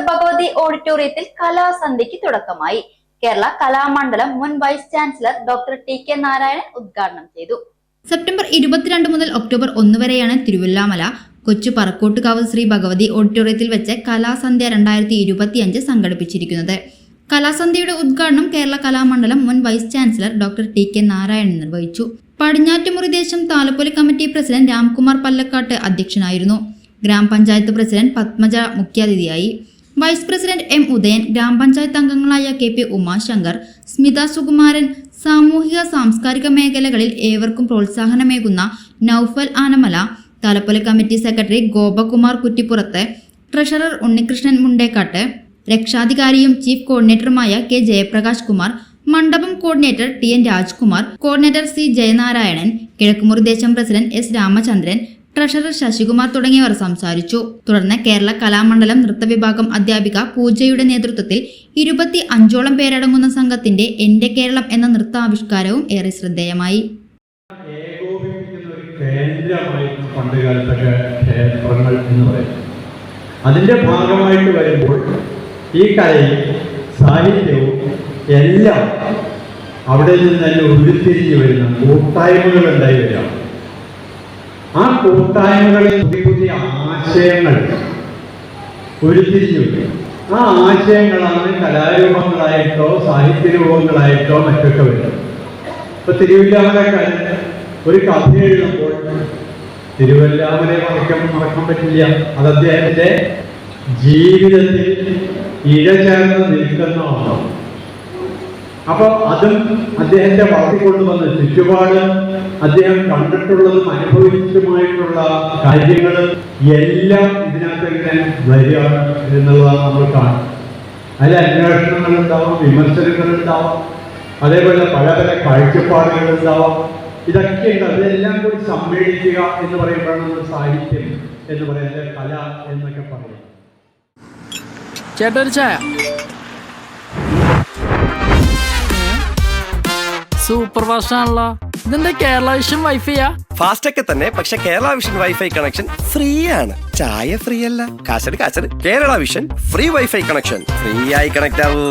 ഭഗവതി ഓഡിറ്റോറിയത്തിൽ കലാസന്ധ്യയ്ക്ക് തുടക്കമായി. കേരള കലാമണ്ഡലം മുൻ vice chancellor doctor T K. Narayanan ഉദ്ഘാടനം ചെയ്തു. സെപ്റ്റംബർ 22 മുതൽ ഒക്ടോബർ 1 വരെയാണ് തിരുവല്ലാമല കൊച്ചു പറക്കോട്ടുകാവ് ശ്രീ ഭഗവതി ഓഡിറ്റോറിയത്തിൽ വെച്ച് കലാസന്ധ്യ 2025 സംഘടിപ്പിച്ചിരിക്കുന്നത്. കലാസന്ധ്യയുടെ ഉദ്ഘാടനം കേരള കലാമണ്ഡലം മുൻ vice chancellor doctor T K. Narayanan നിർവഹിച്ചു. പടിഞ്ഞാറ്റുമുറി ദേശം താലപ്പൊലി കമ്മിറ്റി പ്രസിഡന്റ് രാംകുമാർ പല്ലക്കാട്ട് അധ്യക്ഷനായിരുന്നു. ഗ്രാമപഞ്ചായത്ത് പ്രസിഡന്റ് പത്മജ മുഖ്യാതിഥിയായി. Vice president M. ഉദയൻ, ഗ്രാമപഞ്ചായത്ത് അംഗങ്ങളായ കെ.പി. ഉമാശങ്കർ, സ്മിത സുകുമാരൻ, സാമൂഹിക സാംസ്കാരിക മേഖലകളിൽ ഏവർക്കും പ്രോത്സാഹനമേകുന്ന Naufal Anamala, Thalappoli committee secretary Gopakumar Kuttippurath, treasurer Unnikrishnan Mundekkat, രക്ഷാധികാരിയും ചീഫ് കോർഡിനേറ്ററുമായ കെ. ജയപ്രകാശ് കുമാർ, മണ്ഡപം coordinator T. N. Rajkumar, coordinator C. Jayanarayanan, Kizhakkumuri ദേശം president S. Ramachandran, treasurer Sasikumar തുടങ്ങിയവർ സംസാരിച്ചു. തുടർന്ന് കേരള കലാമണ്ഡലം നൃത്തവിഭാഗം അധ്യാപിക പൂജയുടെ നേതൃത്വത്തിൽ 25ഓളം പേരടങ്ങുന്ന സംഘത്തിന്റെ എന്റെ കേരളം എന്ന നൃത്താവിഷ്കാരവും ഏറെ ശ്രദ്ധേയമായി. പണ്ടുകാലത്തൊക്കെ ക്ഷേത്രങ്ങൾ എന്ന് പറയുന്നത് അതിന്റെ ഭാഗമായിട്ട് വരുമ്പോൾ ഈ കലയും സാഹിത്യവും എല്ലാം അവിടെ നിന്ന് തന്നെ ഉരുത്തിരിഞ്ഞു വരുന്ന കൂട്ടായ്മകൾ ഉണ്ടായി വരിക. ആ കൂട്ടായ്മകളിൽ പുതിയ പുതിയ ആശയങ്ങൾ ഉരുത്തിരിഞ്ഞു വരും. ആ ആശയങ്ങളാണ് കലാരൂപങ്ങളായിട്ടോ സാഹിത്യ രൂപങ്ങളായിട്ടോ മറ്റൊക്കെ വരുന്നത്. ഇപ്പൊ തിരുവല്ലാമലക്കാരൻ ഒരു കഥ എഴുതുമ്പോൾ തിരുവല്ലാമലയെ മറക്കാൻ പറ്റില്ല. അത് അദ്ദേഹത്തിന്റെ ജീവിതത്തിൽ ഇഴചേർന്ന് നിൽക്കുന്ന ഒന്നാണ്. അപ്പൊ അതും അദ്ദേഹത്തെ വളർത്തിക്കൊണ്ടുവന്ന ചുറ്റുപാട്, അദ്ദേഹം കണ്ടിട്ടുള്ളതും അനുഭവിച്ചതുമായിട്ടുള്ള കാര്യങ്ങളും എല്ലാം ഇതിനകത്ത് ഇങ്ങനെ വരിക എന്നുള്ളതാണ് നമ്മൾ കാണുന്നത്. അതിൽ അന്വേഷണങ്ങൾ ഉണ്ടാവാം, വിമർശനങ്ങൾ ഉണ്ടാവാം, അതേപോലെ പല പല കാഴ്ചപ്പാടുകൾ ഉണ്ടാവാം. ഇതൊക്കെ ഉണ്ട്. അതെല്ലാം കൂടി സമ്മേളിക്കുക എന്ന് പറയുമ്പോഴാണ് നമ്മൾ സാഹിത്യം എന്ന് പറയുന്നത്, കല എന്നൊക്കെ പറയുന്നത്. ചേട്ടാ ഒരു ചായ. സൂപ്പർ ഫാസ്റ്റ് ആണല്ലോ. ഇതെന്താ കേരള വിഷൻ വൈഫൈയാ? ഫാസ്റ്റ് ഒക്കെ തന്നെ, പക്ഷെ Kerala vision wifi connection free ആണ്. ചായ ഫ്രീ അല്ല, കാശട് Kerala vision free wifi connection. Free ആയി കണക്ട് ആവൂ.